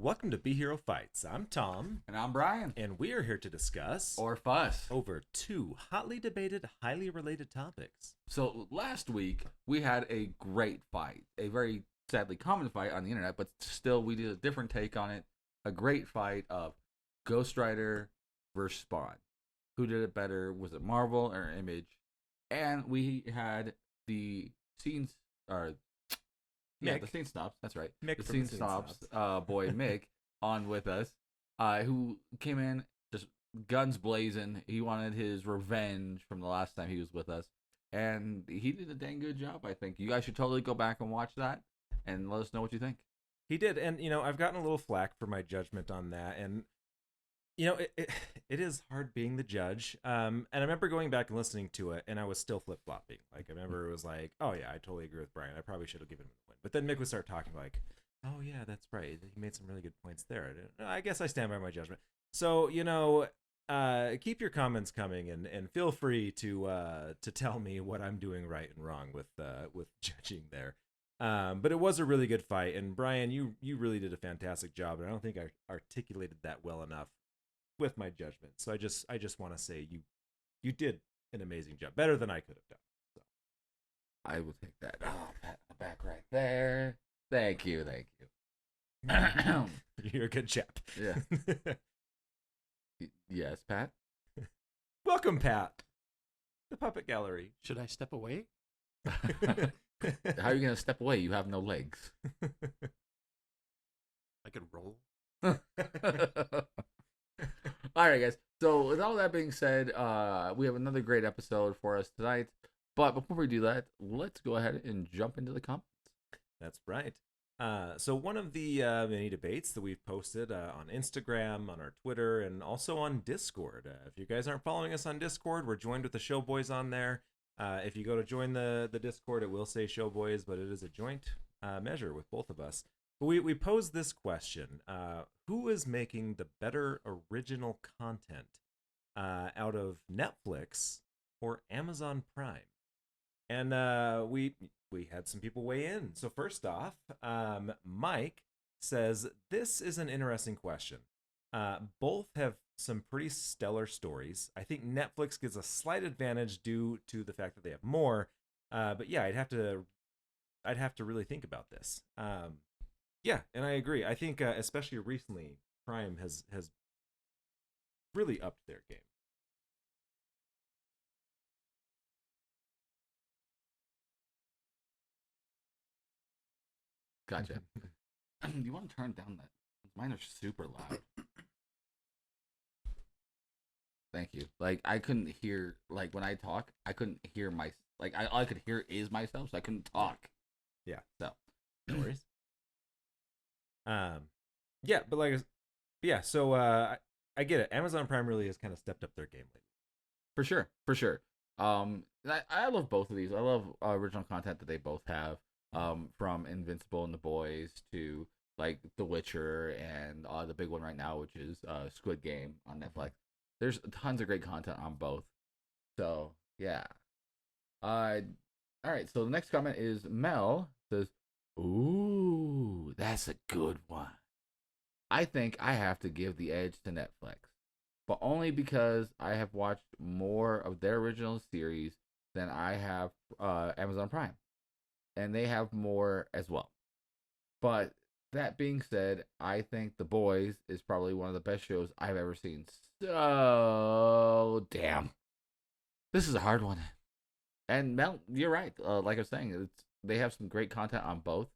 Welcome to Be Hero Fights. I'm Tom, And I'm Brian. and we are here to discuss Or Fuss. over two hotly debated, highly related topics. So last week, we had a great fight. A very sadly common fight on the internet, but still we did a different take on it. A great fight of Ghost Rider versus Spawn. Who did it better? Was it Marvel or Image? And we had the scenes, or yeah, Mick. the scene stops. That's right. Mick The from scene Scene stops. Stops. Boy Mick on with us, who came in just guns blazing. He wanted his revenge from the last time he was with us, and he did a dang good job. I think you guys should totally go back and watch that, and let us know what you think. He did, and I've gotten a little flack for my judgment on that, and it is hard being the judge. And I remember going back and listening to it, and I was still flip flopping. Like I remember it was like, oh yeah, I totally agree with Brian. I probably should have given him the win. But then Mick would start talking like, oh yeah, that's right. He made some really good points there. I guess I stand by my judgment. So keep your comments coming, and feel free to tell me what I'm doing right and wrong with judging there. But it was a really good fight, and Brian, you really did a fantastic job, and I don't think I articulated that well enough with my judgment. So I just want to say you did an amazing job, better than I could have done. So. I will take that. Oh, pat on the back right there. Thank you. You're a good chap. Yeah. Yes, Pat. Welcome, Pat. The Puppet Gallery. Should I step away? How are you gonna step away? You have no legs. I could roll. All right, guys. So with all that being said, we have another great episode for us tonight. But before we do that, let's go ahead and jump into the comments. That's right. So one of the many debates that we've posted on Instagram, on our Twitter, and also on Discord. If you guys aren't following us on Discord, we're joined with the Showboys on there. If you go to join the Discord, it will say Showboys, but it is a joint measure with both of us. But we posed this question. Who is making the better original content out of Netflix or Amazon Prime? And we had some people weigh in. So first off, Mike says, this is an interesting question. Both have some pretty stellar stories. I think Netflix gets a slight advantage due to the fact that they have more. But yeah, I'd have to really think about this. Yeah, and I agree. I think especially recently, Prime has really upped their game. Gotcha. You want to turn down that? Mine are super loud. Thank you. Like I couldn't hear, like when I talk, I couldn't hear all I could hear is myself, so I couldn't talk. Yeah. So No worries. Yeah, but so I get it. Amazon Prime really has kind of stepped up their game lately. For sure. I love both of these. I love original content that they both have. From Invincible and The Boys to like The Witcher and the big one right now, which is Squid Game on Netflix. There's tons of great content on both. So yeah. All right. So the next comment is Mel says, "Ooh, that's a good one. I think I have to give the edge to Netflix, but only because I have watched more of their original series than I have Amazon Prime. And they have more as well. But that being said, I think The Boys is probably one of the best shows I've ever seen. So, damn. This is a hard one. And Mel, you're right. Like I was saying, they have some great content on both.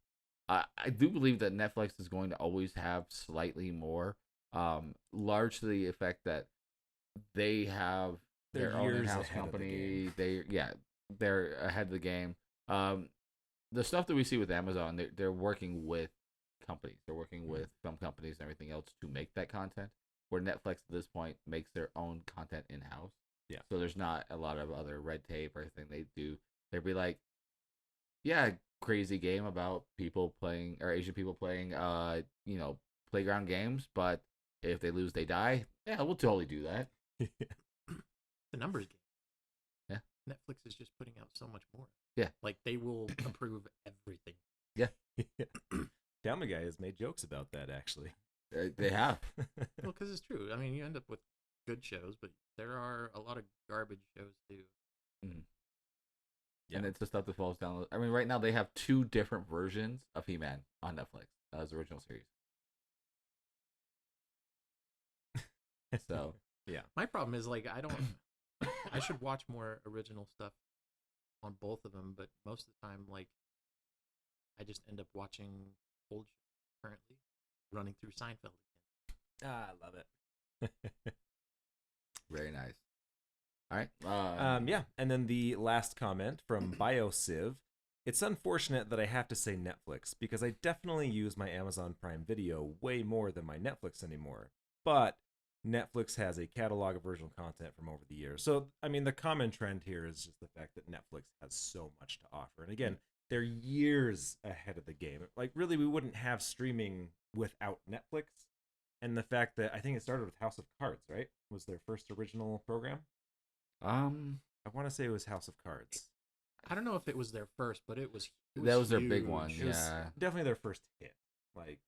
I do believe that Netflix is going to always have slightly more, large to the effect that they have They're their own years in-house ahead of the company. They're ahead of the game. The stuff that we see with Amazon, they're working with companies. They're working with film companies and everything else to make that content. Where Netflix at this point makes their own content in house. Yeah. So there's not a lot of other red tape or anything they do. They'd be like, yeah, crazy game about people playing or Asian people playing, playground games. But if they lose, they die. Yeah, we'll totally do that. The numbers game. Yeah. Netflix is just putting out so much more. Yeah. Like they will approve everything. Yeah. Family Guy has made jokes about that actually. They have. Well, because it's true. I mean, you end up with good shows, but there are a lot of garbage shows too. Mhm. Yeah. And it's the stuff that falls down. I mean, right now they have 2 different versions of He-Man on Netflix as original series. So yeah. My problem is like I don't. I should watch more original stuff on both of them, but most of the time, like I just end up watching old shows currently, running through Seinfeld again. Ah, I love it. very nice. All right. Yeah, and then the last comment from BioCiv. It's unfortunate that I have to say Netflix because I definitely use my Amazon Prime Video way more than my Netflix anymore. But Netflix has a catalog of original content from over the years. So, I mean, the common trend here is just the fact that Netflix has so much to offer. And again, they're years ahead of the game. Like, really, we wouldn't have streaming without Netflix. And the fact that I think it started with House of Cards, right? Was their first original program? I want to say it was House of Cards. I don't know if it was their first, but it was that was their big one. huge. It was Yeah. definitely their first hit. Like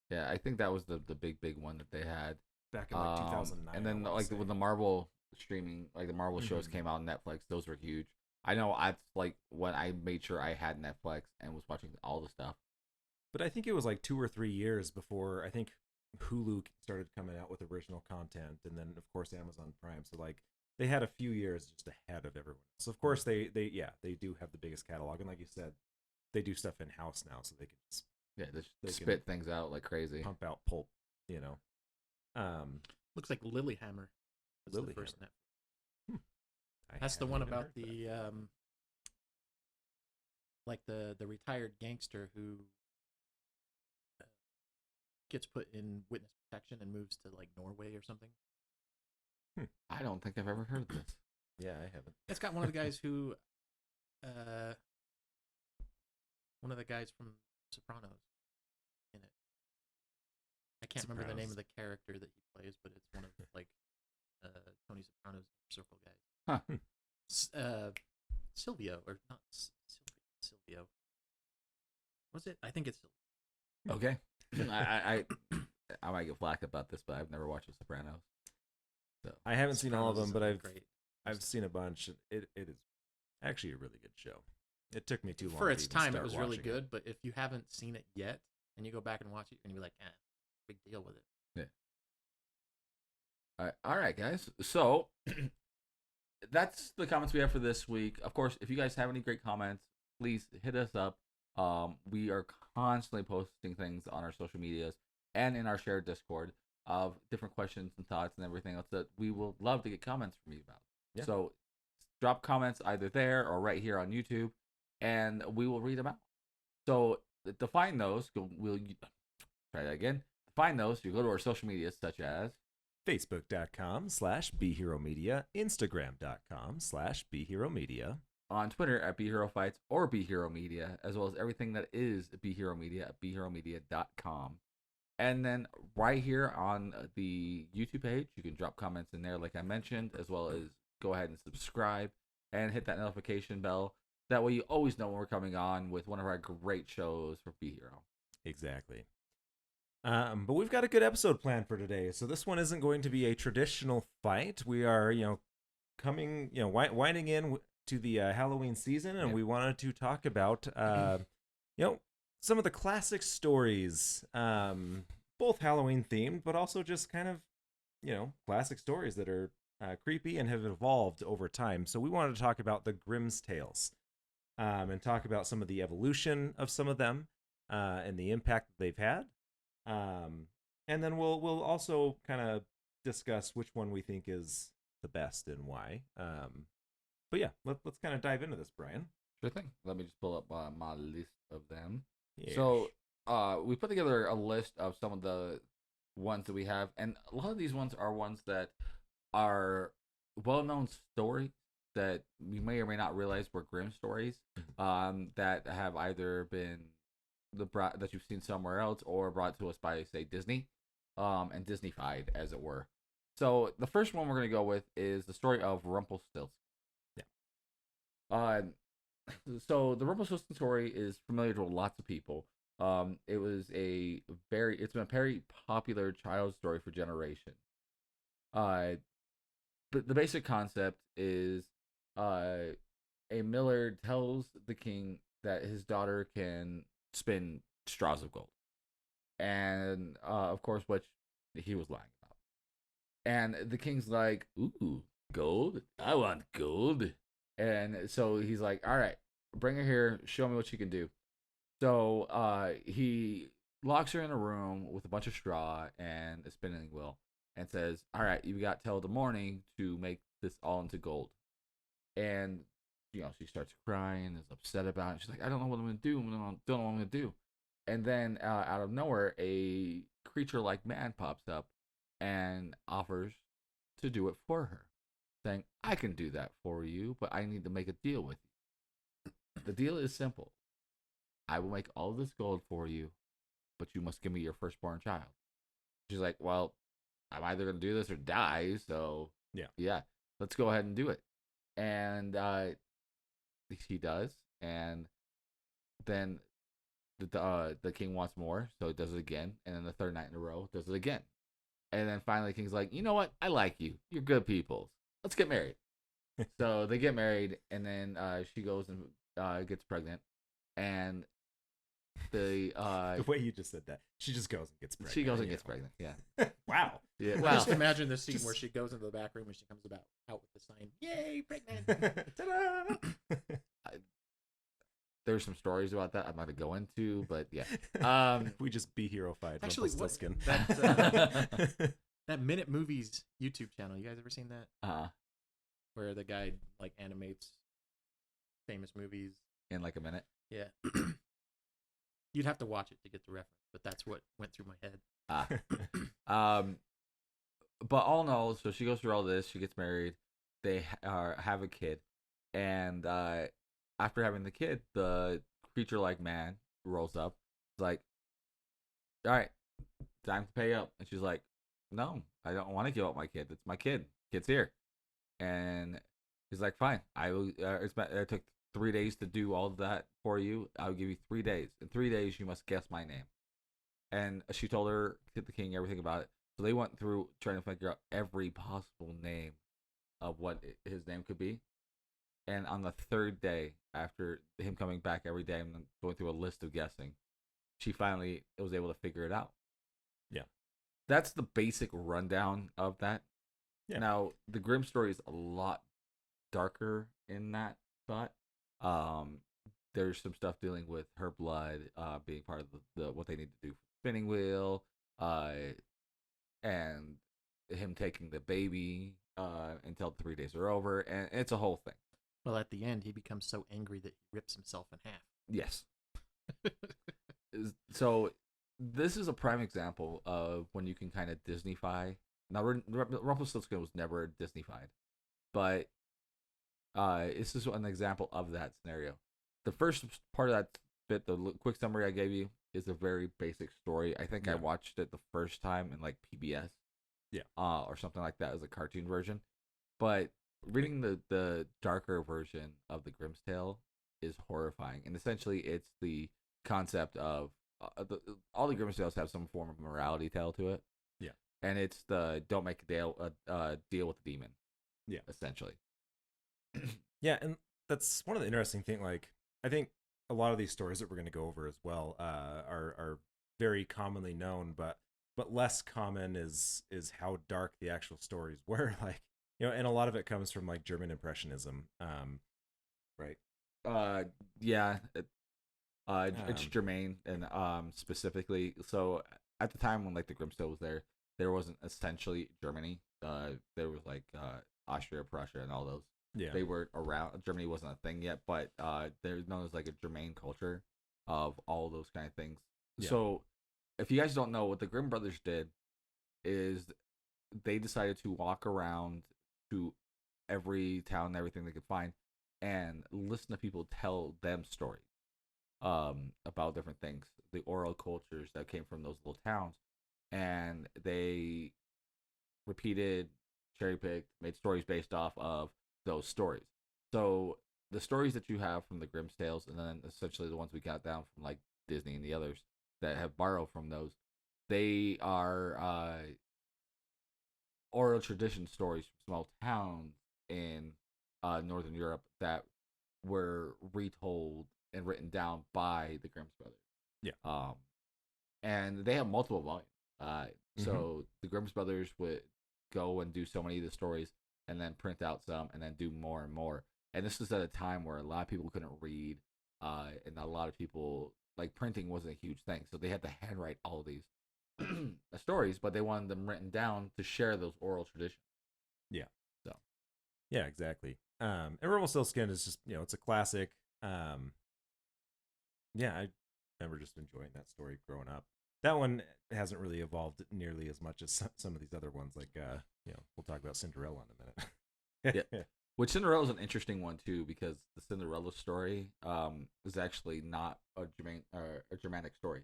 Yeah, I think that was the big one that they had. back in like 2009. And then I wanna like say. when the Marvel streaming, like the Marvel shows Mhm. came out on Netflix, those were huge. I know I like when I made sure I had Netflix and was watching all the stuff. But I think it was like 2 or 3 years before I think Hulu started coming out with original content, and then of course Amazon Prime. So like they had a few years just ahead of everyone. So of course they do have the biggest catalog, and like you said, they do stuff in house now, so they can just Yeah, they They spit things out like crazy. pump out pulp, you know. Looks like Lilyhammer. That's the Lilyhammer. first net. I That's the haven't one even about heard that. the like the retired gangster who gets put in witness protection and moves to like Norway or something. I don't think I've ever heard this. Yeah, I haven't. It's got one of the guys who, one of the guys from Sopranos in it. I can't remember the name of the character that he plays, but it's one of like Tony Soprano's circle guys. Huh. Silvio or not Silvio. Was it? I think it's Silvio. Okay. I might get flack about this, but I've never watched The Sopranos. So I haven't seen all of them, Sopranos but is great. I've seen a bunch. It is actually a really good show. It took me too long For to its even time, it start was really watching good. But if you haven't seen it yet, and you go back and watch it, you're gonna be like, big deal with it. all right, guys. So that's the comments we have for this week. Of course, if you guys have any great comments, please hit us up. We are constantly posting things on our social medias and in our shared Discord of different questions and thoughts and everything else that we will love to get comments from you about. Yeah. So drop comments either there or right here on YouTube, and we will read them out. So to find those, we'll try that again. To find those, you go to our social medias such as Facebook.com/BeHeroMedia, Instagram.com/BeHeroMedia, on Twitter at BeHeroFights or BeHeroMedia, as well as everything that is BeHeroMedia at BeHeroMedia.com. And then right here on the YouTube page, you can drop comments in there, like I mentioned, as well as go ahead and subscribe and hit that notification bell. That way you always know when we're coming on with one of our great shows for Be Hero. Exactly. But we've got a good episode planned for today. So this one isn't going to be a traditional fight. We are, coming, winding in to the Halloween season, and we wanted to talk about, some of the classic stories, both Halloween themed, but also just kind of, classic stories that are creepy and have evolved over time. So we wanted to talk about the Grimm's tales, and talk about some of the evolution of some of them, and the impact that they've had. And then we'll also kind of discuss which one we think is the best and why. But yeah, let's kind of dive into this, Brian. Sure thing. Let me just pull up my list of them. Yeah. So we put together a list of some of the ones that we have, and a lot of these ones are ones that are well-known stories that we may or may not realize were Grimm stories, that have either been that you've seen somewhere else or brought to us by, say, Disney, and Disney-fied, as it were. So the first one we're going to go with is the story of Rumpelstiltskin. Yeah. So the Rumpelstiltskin story is familiar to lots of people. It's been a very popular child story for generations. Uh, but the basic concept is, uh, a miller tells the king that his daughter can spin straws of gold, and of course, which he was lying about. And the king's like, "Ooh, gold! I want gold." And so he's like, "All right, bring her here. Show me what you can do." So he locks her in a room with a bunch of straw and a spinning wheel, and says, "All right, you got till the morning to make this all into gold." And she starts crying, is upset about it. She's like, "I don't know what I'm gonna do. Don't know what I'm gonna do." And then out of nowhere, a creature like man pops up and offers to do it for her, saying, "I can do that for you, but I need to make a deal with you. The deal is simple. I will make all this gold for you, but you must give me your firstborn child." She's like, "Well, I'm either gonna do this or die, so yeah, let's go ahead and do it." And he does, and then the king wants more, so he does it again, and then the third night in a row does it again, and then finally the king's like, "You know what? I like you. You're good people. Let's get married." So they get married, and then she goes and gets pregnant, and the The way you just said that, she just goes and gets pregnant. she goes and gets pregnant. Yeah. Wow. Yeah. I Well, just imagine the scene where she goes into the back room and she comes out with the sign, "Yay, pregnant!" Ta-da! there's some stories about that I'm not gonna go into, but yeah. We just be hero-fied. Actually, Rumpelstiltskin. That Minute Movies YouTube channel, you guys ever seen that? Where the guy like animates famous movies. In like a minute. Yeah. You'd have to watch it to get the reference, but that's what went through my head. But all in all, so she goes through all this. She gets married. They have a kid, and after having the kid, the creature-like man rolls up. It's like, "All right, time to pay up." And she's like, "No, I don't want to give up my kid. It's my kid. Kid's here." And he's like, "Fine. I will. It took 3 days to do all of that for you. I'll give you 3 days. In 3 days, you must guess my name." And she told the king everything about it. So they went through trying to figure out every possible name of what his name could be. And on the third day, after him coming back every day and going through a list of guessing, she finally was able to figure it out. Yeah. That's the basic rundown of that. Yeah. Now, the Grimm story is a lot darker in that thought. There's some stuff dealing with her blood being part of the what they need to do for the spinning wheel, and him taking the baby until the 3 days are over, and it's a whole thing. Well, at the end, he becomes so angry that he rips himself in half. Yes. So this is a prime example of when you can kind of Disneyfy. Now, Rumpelstiltskin was never Disneyfied, but this is an example of that scenario. The first part of that bit, the quick summary I gave you, is a very basic story. I think I watched it the first time in like PBS, or something like that as a cartoon version. But reading the darker version of the Grimm's tale is horrifying, and essentially it's the concept of all the Grimm's tales have some form of morality tale to it. Yeah, and it's the don't make a deal with the demon. Yeah, essentially. Yeah, and that's one of the interesting things. Like, I think a lot of these stories that we're going to go over as well are very commonly known, but less common is how dark the actual stories were. Like, and a lot of it comes from like German Impressionism, right? Yeah, it's Germain, and specifically, so at the time when like the Grimm tale was there wasn't essentially Germany. There was like Austria, Prussia, and all those. Yeah, they were around. Germany wasn't a thing yet, but there's known as like a Germain culture of all those kind of things. Yeah. So if you guys don't know, what the Grimm brothers did is they decided to walk around to every town and everything they could find and listen to people tell them stories about different things, the oral cultures that came from those little towns, and they repeated, cherry-picked, made stories based off of those stories. So the stories that you have from the Grimm's tales, and then essentially the ones we got down from like Disney and the others that have borrowed from those, they are oral tradition stories from small towns in Northern Europe that were retold and written down by the Grimm brothers. Yeah. And they have multiple volumes. So the Grimm brothers would go and do so many of the stories, and then print out some, and then do more and more. And this was at a time where a lot of people couldn't read, and a lot of people, like, printing wasn't a huge thing, so they had to handwrite all of these stories, but they wanted them written down to share those oral traditions. Yeah. So. Yeah, exactly. And Rumpelstiltskin is just, it's a classic. Yeah, I remember just enjoying that story growing up. That one hasn't really evolved nearly as much as some of these other ones. Like, we'll talk about Cinderella in a minute. Yeah. Which Cinderella is an interesting one too, because the Cinderella story is actually not a Germanic story.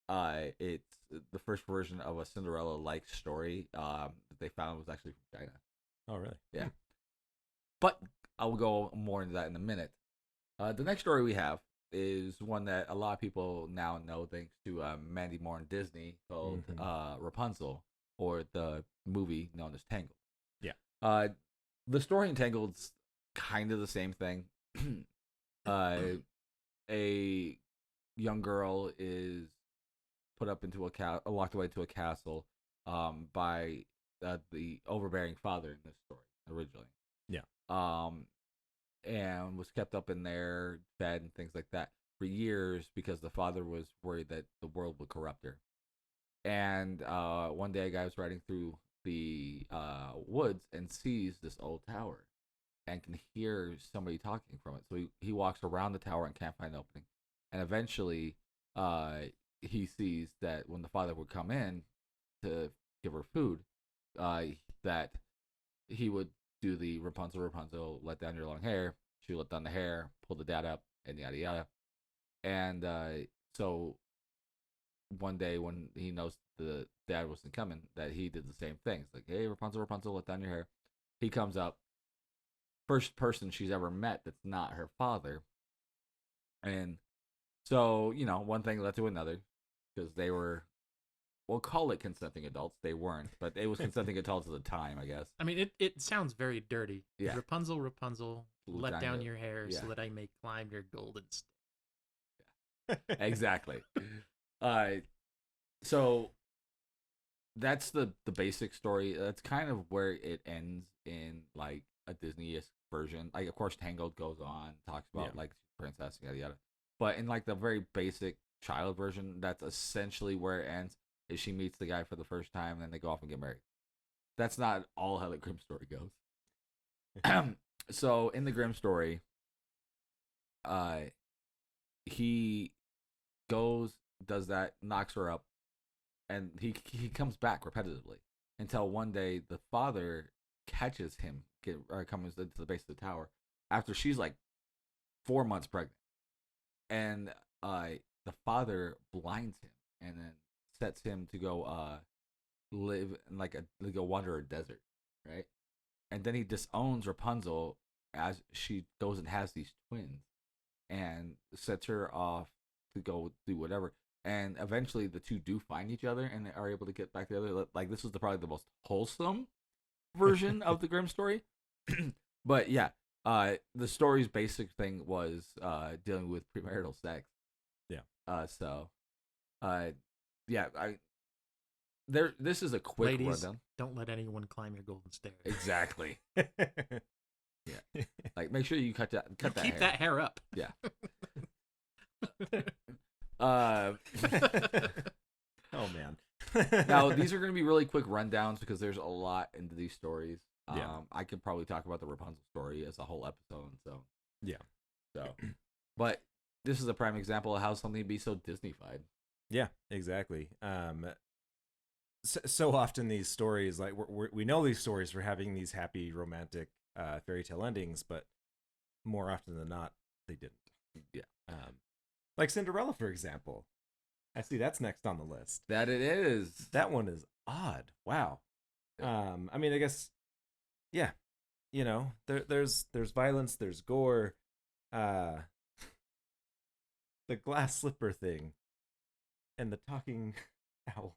It's the first version of a Cinderella-like story that they found was actually from China. Oh, really? Yeah. But I will go more into that in a minute. The next story we have is one that a lot of people now know thanks to Mandy Moore and Disney, called Rapunzel, or the movie known as Tangled. Yeah. The story in Tangled's kind of the same thing. A young girl is put up into locked away into a castle by the overbearing father in this story originally. Yeah. And was kept up in there, fed and things like that for years because the father was worried that the world would corrupt her. And one day a guy was riding through the woods and sees this old tower and can hear somebody talking from it. So he walks around the tower and can't find an opening. And eventually he sees that when the father would come in to give her food, that he would do the Rapunzel, let down your long hair. She let down the hair, pull the dad up, and yada yada. And so one day when he knows the dad wasn't coming, that he did the same thing. It's like, hey, Rapunzel, let down your hair. He comes up, first person she's ever met that's not her father. And so, one thing led to another, because they were, we'll call it consenting adults. They weren't, but it was consenting adults at the time, I guess. I mean, it sounds very dirty. Yeah. Rapunzel, let down your hair yeah. so that I may climb your golden stair. Yeah. Exactly. So that's the basic story. That's kind of where it ends in, like, a Disney-esque version. Like, of course, Tangled goes on, talks about like princess, yada yada. But in, like, the very basic child version, that's essentially where it ends. Is she meets the guy for the first time, and then they go off and get married. That's not all how the Grimm story goes. So in the Grimm story, he goes, does that, knocks her up, and he comes back repetitively until one day the father catches him comes into the base of the tower after she's like 4 months pregnant, and the father blinds him and then sets him to go live in go wander a desert, right? And then he disowns Rapunzel as she goes and has these twins, and sets her off to go do whatever. And eventually, the two do find each other and are able to get back together. Like, this was probably the most wholesome version of the Grimm story. But yeah, the story's basic thing was dealing with premarital sex. Yeah. This is a quick Ladies, rundown. Don't let anyone climb your golden stair. Exactly. Yeah. Like, make sure you cut that Keep hair. that hair up. Yeah. Oh man. Now, these are going to be really quick rundowns because there's a lot into these stories. Yeah. I could probably talk about the Rapunzel story as a whole episode. So yeah. So, but this is a prime example of how something can be so Disney-fied. Yeah, exactly. So often these stories, like we know these stories for having these happy romantic fairy tale endings, but more often than not, they didn't. Yeah. Like Cinderella, for example. I see that's next on the list. That it is. That one is odd. Wow. I mean, I guess, yeah. There's violence, there's gore. The glass slipper thing. and the talking owl.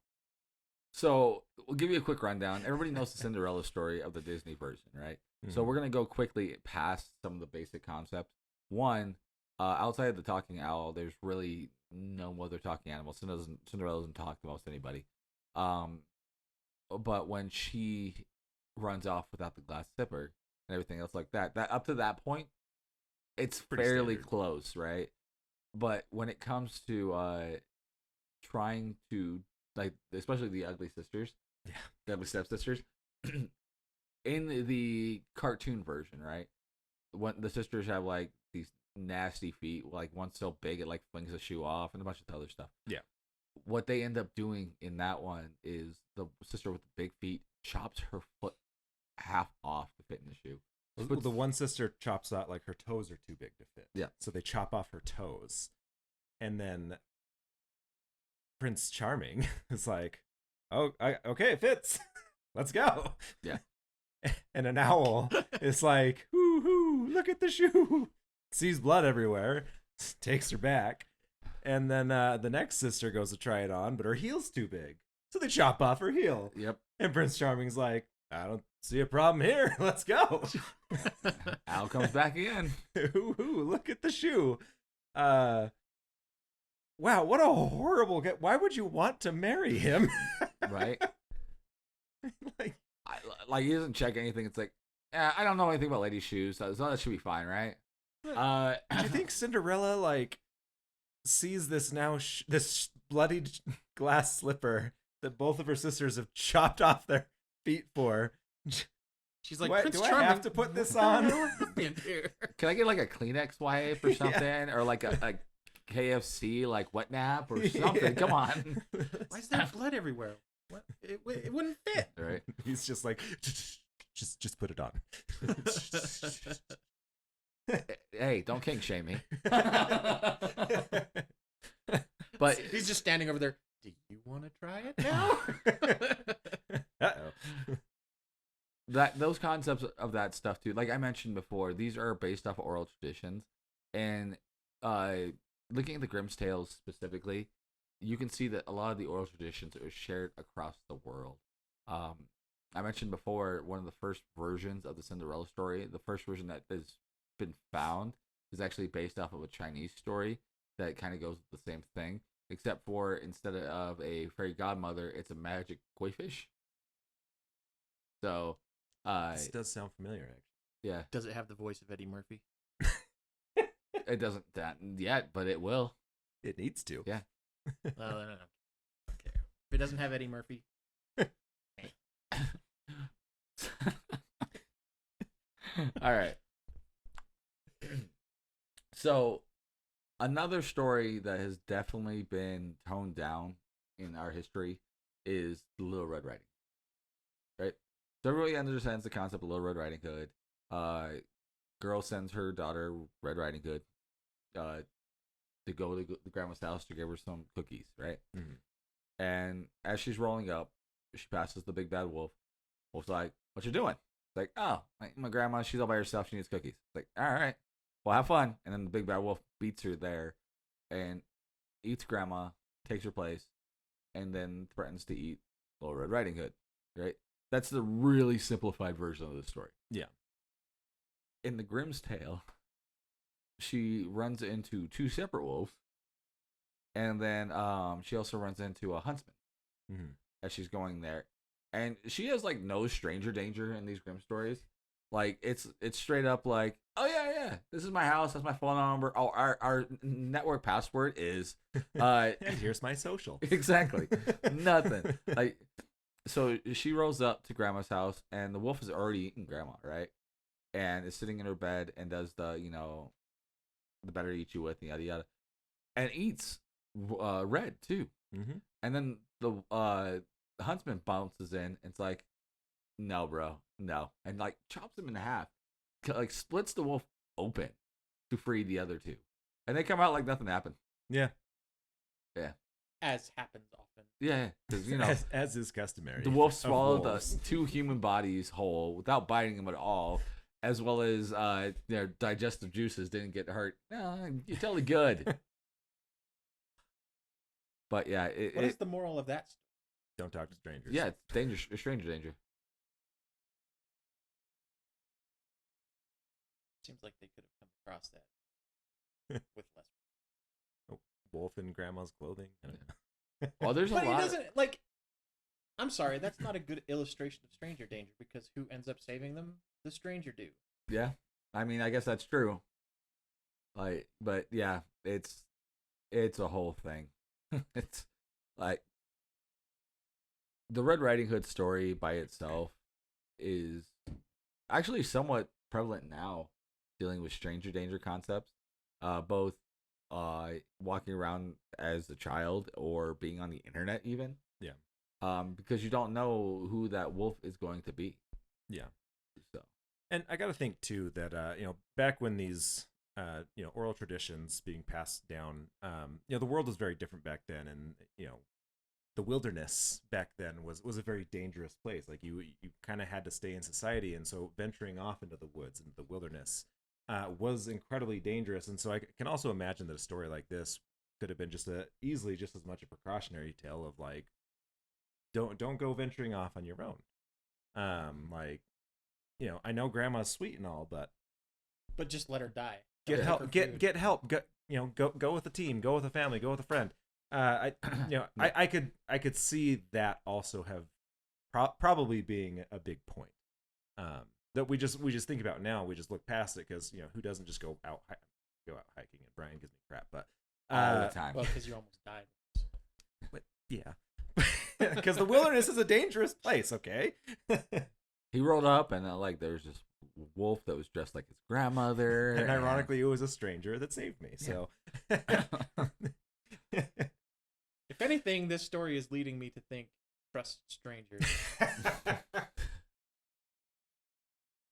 So we'll give you a quick rundown. Everybody knows the Cinderella story of the Disney version, right? So we're gonna go quickly past some of the basic concepts. One, outside of the talking owl, there's really no other talking animal. Cinderella doesn't talk to most anybody. But when she runs off without the glass slipper and everything else like that, up to that point, it's Pretty fairly standard. close, right? But when it comes to trying to, like, especially the ugly sisters, the ugly stepsisters, in the cartoon version, right? When the sisters have like these nasty feet, like one's so big it like flings a shoe off, and a bunch of other stuff. Yeah. What they end up doing in that one is the sister with the big feet chops her foot half off to fit in the shoe. The one sister chops out, like, her toes are too big to fit. Yeah. So they chop off her toes. And then Prince Charming is like, oh, okay, it fits. Let's go. Yeah. And an owl is like, hoo hoo, look at the shoe. Sees blood everywhere, takes her back. And then the next sister goes to try it on, but her heel's too big. So they chop off her heel. Yep. And Prince Charming's like, I don't see a problem here. Let's go. Owl comes back again. Hoo hoo, look at the shoe. Wow, what a horrible guy. Why would you want to marry him? Right? Like, Like, he doesn't check anything. It's like, I don't know anything about ladies' shoes, so that should be fine, right? do you think Cinderella, like, sees this now, this bloodied glass slipper that both of her sisters have chopped off their feet for? She's like, What, Prince do I Charming, have to put this what on? the hell happened here? Can I get like a Kleenex wipe or something, or like a KFC like wet nap or something? Yeah. Come on, Why is there blood everywhere? What? It wouldn't fit. right? He's just like, just put it on. Hey, don't kink shame me. But He's just standing over there. Do you want to try it now? Uh-oh. those concepts of that stuff too, like I mentioned before, these are based off of oral traditions, and looking at the Grimm's tales specifically, you can see that a lot of the oral traditions are shared across the world. I mentioned before, one of the first versions of the Cinderella story, the first version that has been found, is actually based off of a Chinese story that kind of goes with the same thing, except for instead of a fairy godmother, it's a magic koi fish. So, This does sound familiar, actually. yeah, Does it have the voice of Eddie Murphy? it doesn't that yet, but it will. It needs to. Yeah. Well, I don't care. If it doesn't have Eddie Murphy, All right. So, another story that has definitely been toned down in our history is the Little Red Riding Hood. Right? So everybody understands the concept of Little Red Riding Hood. Girl sends her daughter Red Riding Hood to go to the grandma's house to give her some cookies, right? Mm-hmm. And as she's rolling up, she passes the big bad wolf. Wolf's like, "What you doing?" It's like, "Oh, my grandma, she's all by herself. She needs cookies." It's like, "All right, well, have fun." And then the big bad wolf beats her there and eats grandma, takes her place, and then threatens to eat Little Red Riding Hood, right? That's the really simplified version of the story. Yeah. In the Grimm's tale, she runs into two separate wolves, and then she also runs into a huntsman Mm-hmm. as she's going there. And she has like no stranger danger in these Grimm stories. Like it's straight up like, "Oh yeah, this is my house, that's my phone number. Oh, our network password is And here's my social." exactly nothing. Like, so she rolls up to grandma's house, and the wolf has already eaten grandma, right? And is sitting in her bed and does the the better eat you with, yada yada, and eats Red too. Mm-hmm. And then the huntsman bounces in and it's like, "No, bro, no," and like chops him in half, like splits the wolf open to free the other two, and they come out like nothing happened. Yeah. as happens often. Yeah, because as is customary. the wolf of swallowed the wolves. 2 human bodies whole without biting them at all, as well as their digestive juices didn't get hurt. No, you're totally good. But yeah, What is the moral of that? Don't talk to strangers. yeah, it's danger, stranger danger. Seems like they could have come across that with less. Wolf in grandma's clothing. I don't know. Well, there's But a he lot. doesn't like. I'm sorry, that's not a good illustration of stranger danger because who ends up saving them? The stranger do. Yeah, I mean, I guess that's true. Like, but yeah, it's a whole thing. It's like the Red Riding Hood story by itself is actually somewhat prevalent now, dealing with stranger danger concepts, both walking around as a child or being on the internet even. Yeah. Because you don't know who that wolf is going to be. Yeah. So. And I got to think too that back when these oral traditions being passed down, the world was very different back then, and the wilderness back then was a very dangerous place. Like you kind of had to stay in society, and so venturing off into the woods and the wilderness was incredibly dangerous. And so I can also imagine that a story like this could have been easily just as much a precautionary tale of like, don't go venturing off on your own. I know grandma's sweet and all, but just let her die. Get Don't help. take her food. Get help. Go with a team. Go with a family. Go with a friend. I could see that also have probably being a big point. That we just think about now. We just look past it because who doesn't just go out hiking? And Brian gives me crap, but All the time. Well, because you almost died. But yeah, because the wilderness is a dangerous place. Okay. He rolled up and there's this wolf that was dressed like his grandmother. And ironically, it was a stranger that saved me. So, If anything, this story is leading me to think trust strangers.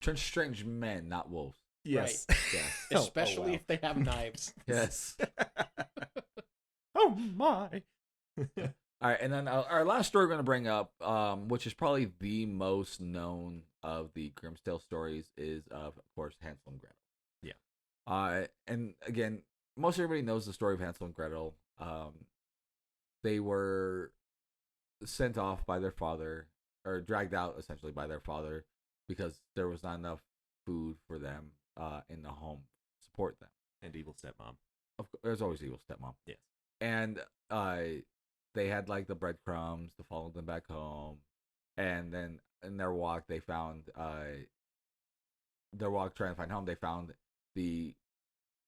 Trust strange men, not wolves. yes. Yeah. Especially if they have knives. Yes. Oh my. All right, and then our last story we're going to bring up, which is probably the most known of the Grimm's Tale stories, is of course Hansel and Gretel. Yeah. And again, most everybody knows the story of Hansel and Gretel. They were sent off by their father, or dragged out essentially by their father, because there was not enough food for them in the home to support them. And evil stepmom. There's always evil stepmom. Yes. And they had the breadcrumbs to follow them back home, and then in their walk they found trying to find home, they found the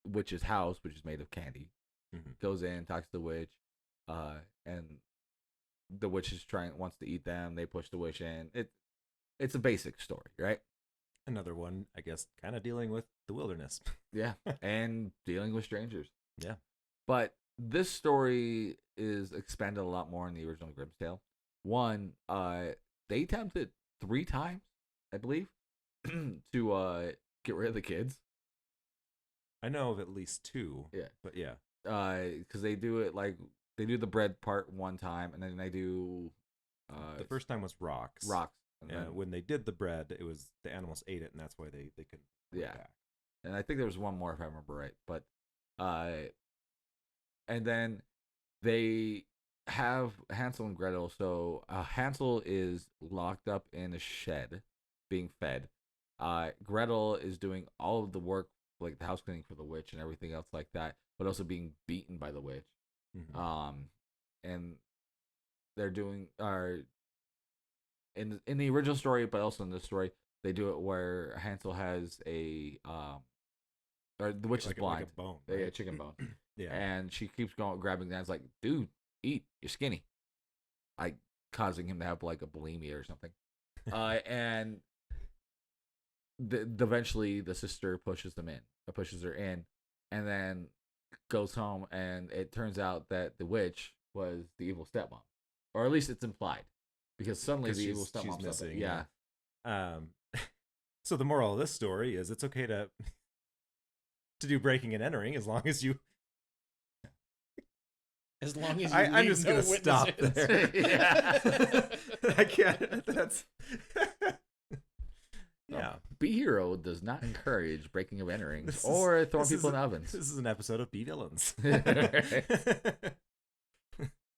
witch's house, which is made of candy. Mm-hmm. Goes in, talks to the witch, and the witch wants to eat them. They push the witch in. It's a basic story, right? Another one, I guess, kind of dealing with the wilderness. Yeah, and dealing with strangers. Yeah. But this story is expanded a lot more in the original Grimm's Tale. One, they attempted 3 times, I believe, to get rid of the kids. I know of at least 2. Yeah. But yeah. Because they do it they do the bread part one time, and then they do the first time was rocks. And And then, when they did the bread, it was the animals ate it, and that's why they couldn't. Yeah. Back. And I think there was one more if I remember right. But and then they have Hansel and Gretel. So Hansel is locked up in a shed being fed. Gretel is doing all of the work, like the house cleaning for the witch and everything else like that, but also being beaten by the witch. Mm-hmm. And they're doing in the original story, but also in this story, they do it where Hansel has or the witch is blind. Like a bone. They Right? get a chicken bone. Yeah. And she keeps grabbing that. It's like, dude, eat. You're skinny. Causing him to have a bulimia or something. And eventually the sister pushes her in, and then goes home, and it turns out that the witch was the evil stepmom, or at least it's implied, because suddenly the evil she's stepmom's missing. Yeah. So the moral of this story is it's okay to do breaking and entering as long as you. As long as I'm just no gonna stop witnesses. there. Yeah. I can't. That's. Yeah. B Hero does not encourage breaking of entering This is- or throwing this is people in a- ovens. This is an episode of B Villains.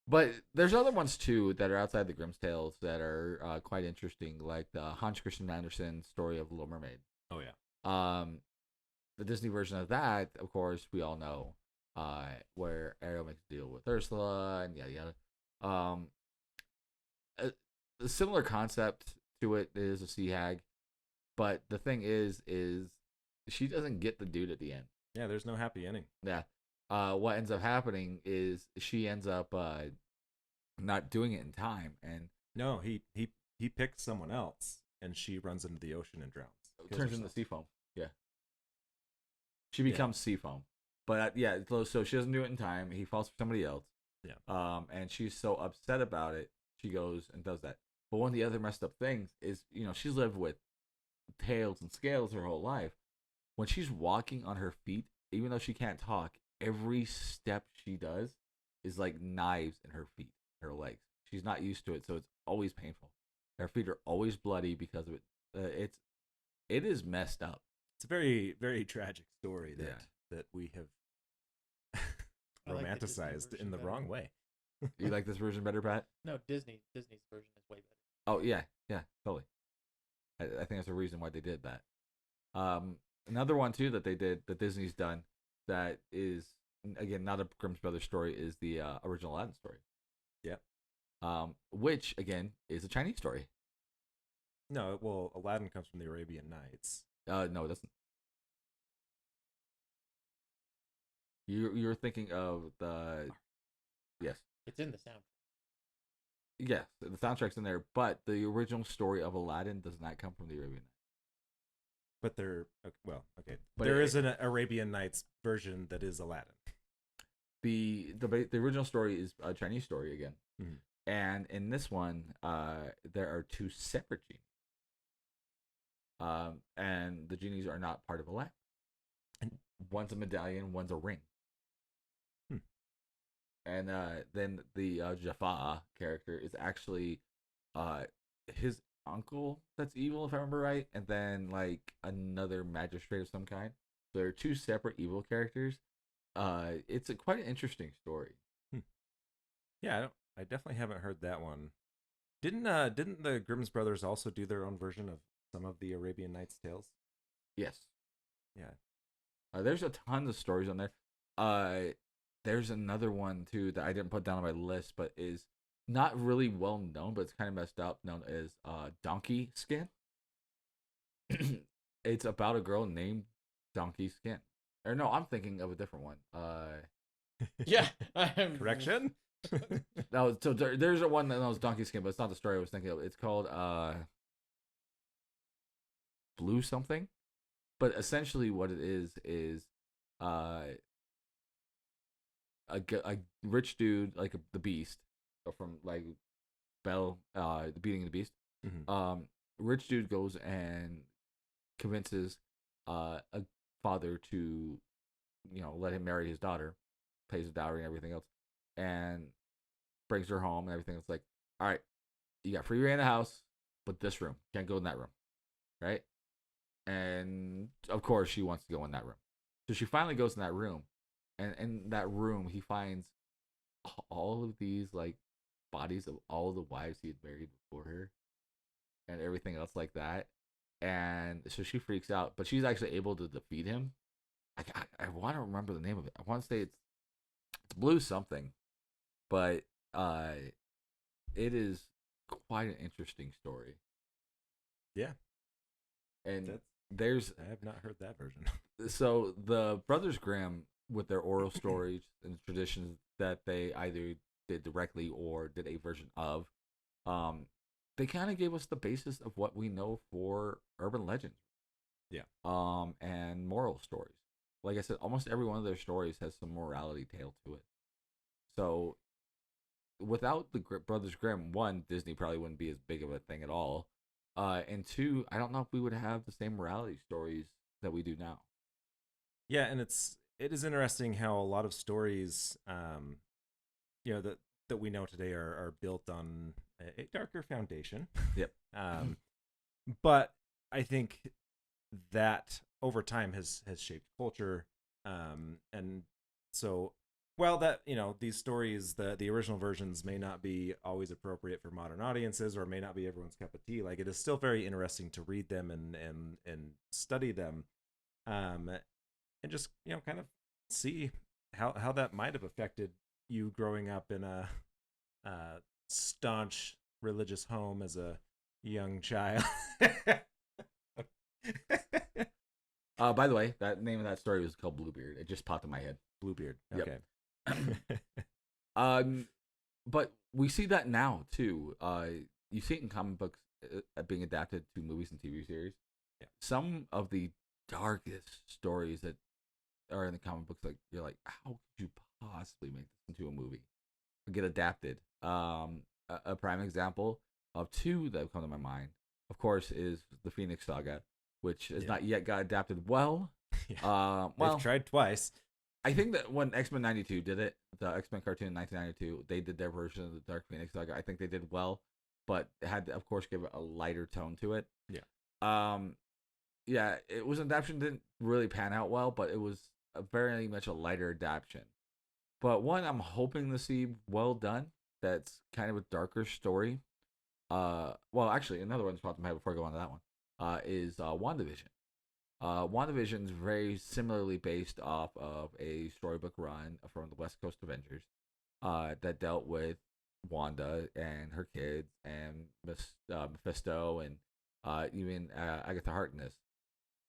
But there's other ones too that are outside the Grimm's tales that are quite interesting, like the Hans Christian Andersen story of Little Mermaid. Oh yeah. The Disney version of that, of course, we all know, where Ariel makes a deal with Ursula and yada yada. A similar concept to it is a sea hag, but the thing is she doesn't get the dude at the end. Yeah, there's no happy ending. Yeah. What ends up happening is she ends up not doing it in time, and No, he picks someone else, and she runs into the ocean and drowns. Kills turns into herself. sea foam. Yeah. She becomes sea foam. But yeah, so she doesn't do it in time. He falls for somebody else. Yeah. And she's so upset about it, she goes and does that. But one of the other messed up things is, she's lived with tails and scales her whole life. When she's walking on her feet, even though she can't talk, every step she does is like knives in her feet, her legs. She's not used to it, so it's always painful. Her feet are always bloody because of it. It is messed up. It's a very, very tragic story that Yeah. that we have I like the Disney romanticized version in the better. wrong way. You like this version better, Pat? No, Disney's version is way better. Oh yeah, totally. I think that's the reason why they did that. Another one too that they did that Disney's done that is again not a Grimm's Brothers story is the original Aladdin story. Yep. Which again is a Chinese story. No, well, Aladdin comes from the Arabian Nights. No, it doesn't. You're thinking of the yes. It's in the soundtrack. Yes, the soundtrack's in there, but the original story of Aladdin does not come from the Arabian Nights. But okay. But There is an Arabian Nights version that is Aladdin. The original story is a Chinese story again, Mhm. and in this one, there are two separate genies. And the genies are not part of Aladdin. And one's a medallion, one's a ring. And then the Jafar character is actually his uncle that's evil, if I remember right, and then like another magistrate of some kind. So they're two separate evil characters. It's quite an interesting story. Yeah, I definitely haven't heard that one. Didn't the Grimm's brothers also do their own version of some of the Arabian Nights tales? Yes. Yeah. There's a ton of stories on there. There's another one too that I didn't put down on my list, but is not really well known, but it's kind of messed up. Known as Donkey Skin. It's about a girl named Donkey Skin. Or no, I'm thinking of a different one. Yeah. Correction? No, so there's a one that knows Donkey Skin, but it's not the story I was thinking of. It's called Blue something. But essentially, what it is a rich dude like the Beast from like Belle, the Beating of the Beast. Mhm. Rich dude goes and convinces a father to let him marry his daughter, pays the dowry and everything else, and brings her home and everything. It's like, all right, you got free reign of the house, but this room can't go in that room, right? And of course she wants to go in that room, so she finally goes in that room, and in that room he finds all of these like bodies of all the wives he had married before her and everything else like that. And so she freaks out, but she's actually able to defeat him. I want to remember the name of it. I want to say it's Blue something, but it is quite an interesting story. Yeah. And there's I have not heard that version. so the Brothers Grimm with their oral stories and traditions that they either did directly or did a version of, they kind of gave us the basis of what we know for urban legends. Yeah. And moral stories. Like I said, almost every one of their stories has some morality tale to it. So without the Brothers Grimm, one, Disney probably wouldn't be as big of a thing at all. And two, I don't know if we would have the same morality stories that we do now. Yeah, and it is interesting how a lot of stories, that we know today are built on a darker foundation. Yep. But I think that over time has shaped culture, and so Well, that these stories, the original versions may not be always appropriate for modern audiences, or may not be everyone's cup of tea. Like, it is still very interesting to read them and study them, and just kind of see how that might have affected you growing up in a staunch religious home as a young child. By the way, that name of that story was called Bluebeard. It just popped in my head. Bluebeard. Yep. Okay. But we see that now too. You see it in comic books being adapted to movies and TV series. Yeah. Some of the darkest stories that are in the comic books, like you're like, how could you possibly make this into a movie or get adapted? A prime example of two that have come to my mind, of course, is the Phoenix Saga, which has not yet got adapted well. Yeah. Well, They've tried twice. I think that when X-Men 92 did it, the X-Men cartoon in 1992, they did their version of the Dark Phoenix Saga. I think they did well, but had to, of course, give it a lighter tone to it. Yeah. Yeah, it was an adaptation, didn't really pan out well, but it was very much a lighter adaptation. But one I'm hoping to see well done, that's kind of a darker story. Well, actually, another one's popped in my head before I go on to that one, is WandaVision. WandaVision is very similarly based off of a storybook run from the West Coast Avengers that dealt with Wanda and her kids and Mephisto and even Agatha Harkness.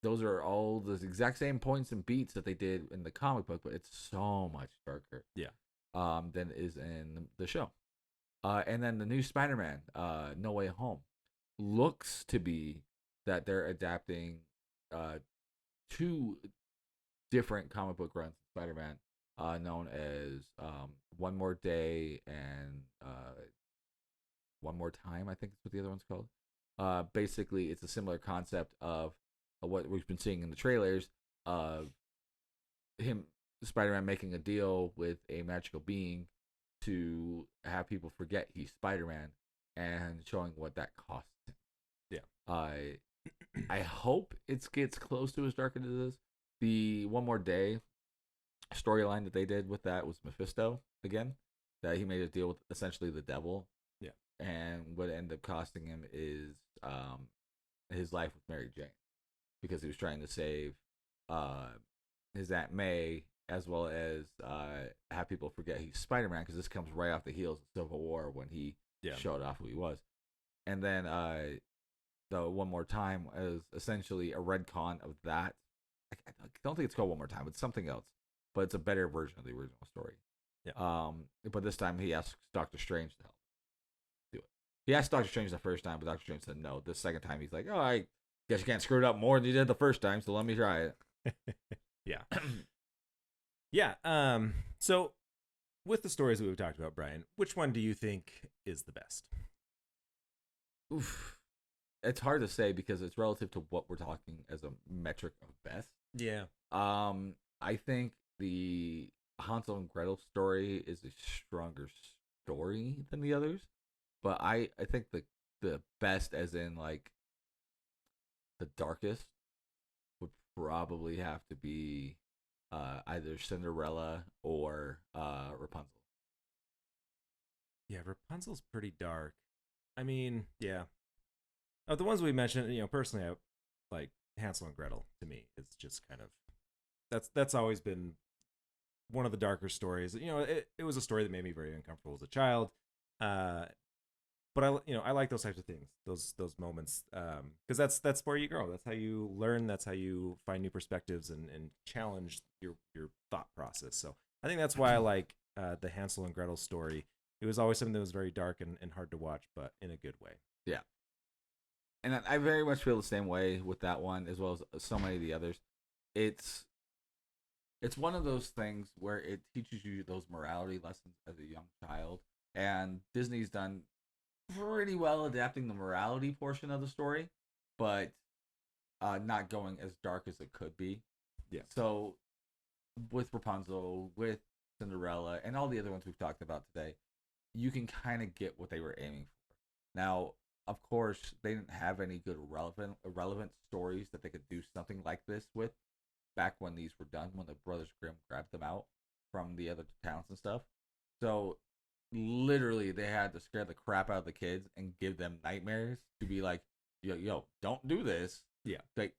Those are all the exact same points and beats that they did in the comic book, but it's so much darker. Yeah. Than is in the show. And then the new Spider-Man, No Way Home, looks to be that they're adapting two different comic book runs of Spider-Man, known as One More Day and One More Time, I think is what the other one's called. Basically, it's a similar concept of what we've been seeing in the trailers of him, Spider-Man, making a deal with a magical being to have people forget he's Spider-Man and showing what that costs him. Yeah. I hope it gets close to as dark as it is. The One More Day storyline that they did with that was Mephisto again. That he made a deal with essentially the devil. Yeah. And what ended up costing him is his life with Mary Jane, because he was trying to save his Aunt May, as well as have people forget he's Spider-Man, because this comes right off the heels of Civil War when he showed off who he was. And then the One More Time is essentially a retcon of that. I don't think it's called One More Time. It's something else, but it's a better version of the original story. Yeah. But this time he asks Doctor Strange to help do it. He asked Doctor Strange the first time, but Doctor Strange said no. The second time he's like, oh, I guess you can't screw it up more than you did the first time, so let me try it. Yeah. Yeah. So with the stories that we've talked about, Brian, which one do you think is the best? Oof. It's hard to say because it's relative to what we're talking as a metric of best. Yeah. I think the Hansel and Gretel story is a stronger story than the others, but I think the best, as in like the darkest, would probably have to be either Cinderella or Rapunzel. Yeah, Rapunzel's pretty dark. I mean, yeah. Of the ones we mentioned, personally, I like Hansel and Gretel. To me, it's just kind of that's always been one of the darker stories. It was a story that made me very uncomfortable as a child. But I like those types of things, those moments, because that's where you grow. That's how you learn. That's how you find new perspectives and challenge your thought process. So I think that's why I like the Hansel and Gretel story. It was always something that was very dark and hard to watch, but in a good way. Yeah. And I very much feel the same way with that one, as well as so many of the others. It's one of those things where it teaches you those morality lessons as a young child, and Disney's done pretty well adapting the morality portion of the story, but not going as dark as it could be. Yeah. So with Rapunzel, with Cinderella, and all the other ones we've talked about today, you can kind of get what they were aiming for. Now, of course, they didn't have any good relevant stories that they could do something like this with back when these were done, when the Brothers Grimm grabbed them out. from the other towns and stuff. So literally, they had to scare the crap out of the kids and give them nightmares to be like, yo, don't do this. Yeah. Like,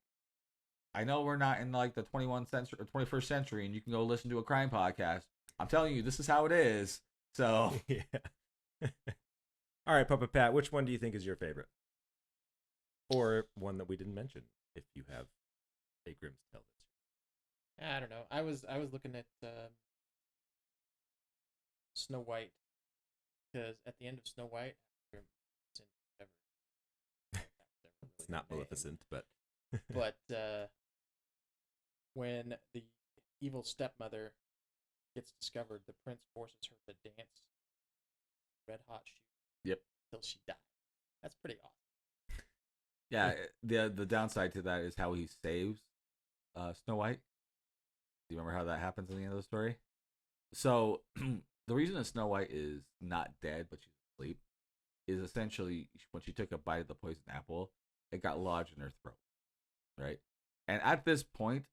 I know we're not in like the 21st century or 21st century, and you can go listen to a crime podcast. I'm telling you, this is how it is. So yeah. All right, Puppet Pat, which one do you think is your favorite? Or one that we didn't mention, if you have a Grimm's Tale this year. I don't know. I was looking at Snow White, because at the end of Snow White, It's not Maleficent, but but when the evil stepmother gets discovered, the prince forces her to dance red hot shoes. Yep. Till she dies. That's pretty awesome. yeah, the downside to that is how he saves Snow White. Do you remember how that happens in the end of the story? So the reason that Snow White is not dead but she's asleep is essentially when she took a bite of the poison apple, it got lodged in her throat, right? And at this point,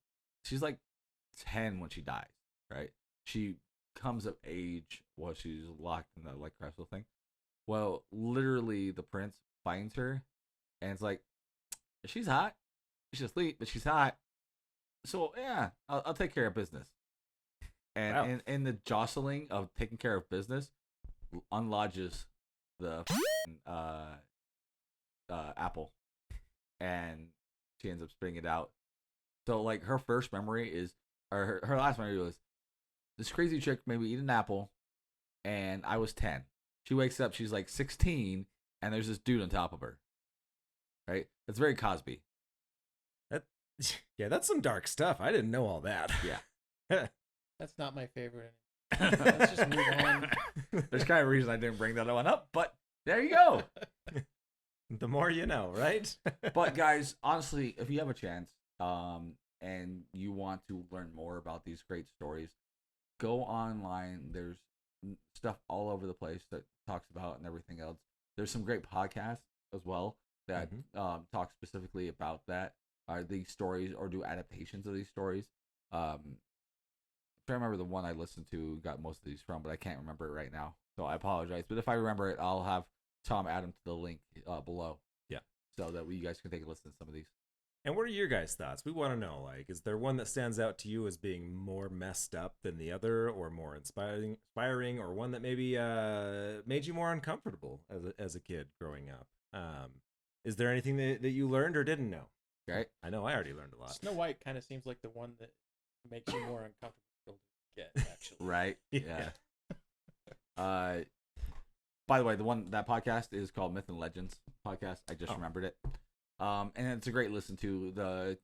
she's like 10 when she dies, right? She comes of age while she's locked in the like crystal thing. Well, literally, the prince finds her, and it's like, she's hot. She's asleep, but she's hot. So yeah, I'll take care of business. And Wow. in the jostling of taking care of business, unlodges the apple, and she ends up spitting it out. So like her first memory is, or her last memory was, this crazy chick made me eat an apple, and I was 10. She wakes up, she's like 16, and there's this dude on top of her. Right? It's very Cosby. Yeah, that's some dark stuff. I didn't know all that. Yeah. That's not my favorite. Let's just move on. There's kind of a reason I didn't bring that one up, but there you go. The more you know, right? But guys, honestly, if you have a chance, and you want to learn more about these great stories, go online. There's stuff all over the place that talks about and everything else. There's some great podcasts as well that talk specifically about that, these stories, or do adaptations of these stories. I'm trying to remember the one I listened to got most of these from, but I can't remember it right now, so I apologize. But if I remember it, I'll have Tom add them to the link below. Yeah, so that you guys can take a listen to some of these. And what are your guys' thoughts? We want to know, like, is there one that stands out to you as being more messed up than the other, or more inspiring, or one that maybe made you more uncomfortable as a kid growing up? Is there anything that you learned or didn't know? Right. I know I already learned a lot. Snow White kind of seems like the one that makes you more uncomfortable to get, actually. Right. Yeah. By the way, that podcast is called Myth and Legends podcast. I just remembered it. And it's a great listen to. The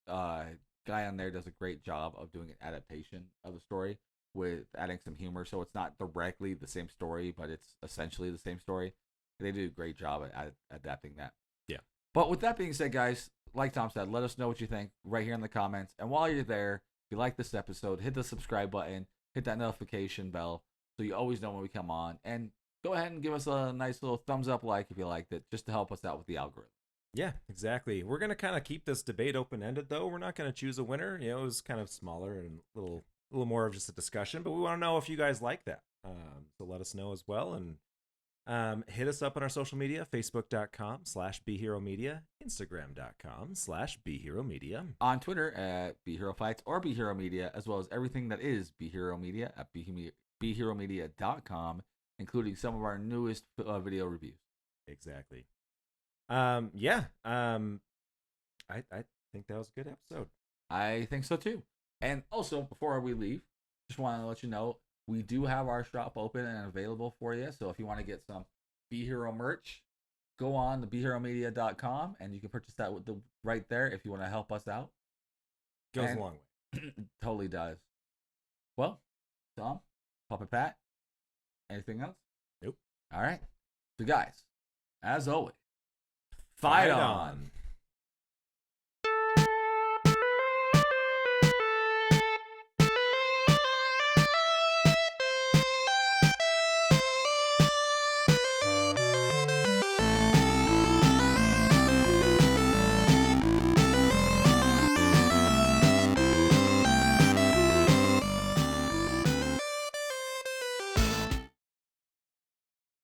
guy on there does a great job of doing an adaptation of the story with adding some humor. So it's not directly the same story, but it's essentially the same story. They do a great job at adapting that. Yeah. But with that being said, guys, like Tom said, let us know what you think right here in the comments. And while you're there, if you like this episode, hit the subscribe button, hit that notification bell so you always know when we come on. And go ahead and give us a nice little thumbs up like if you liked it, just to help us out with the algorithm. Yeah, exactly. We're going to kind of keep this debate open-ended, though. We're not going to choose a winner. You know, it was kind of smaller and a little more of just a discussion, but we want to know if you guys like that. So let us know as well. And hit us up on our social media, facebook.com/BeHeroMedia, instagram.com/BeHeroMedia. On Twitter at BeHeroFights or BeHeroMedia, as well as everything that is BeHeroMedia at BeHeroMedia.com, including some of our newest video reviews. Exactly. I think that was a good episode. I think so too. And also, before we leave, just want to let you know we do have our shop open and available for you. So if you want to get some Be Hero merch, go on to BeHeroMedia.com and you can purchase that right there if you want to help us out. Goes a long way. Totally does. Well, Tom, Puppet Pat, anything else? Nope. All right. So guys, as always, fight on.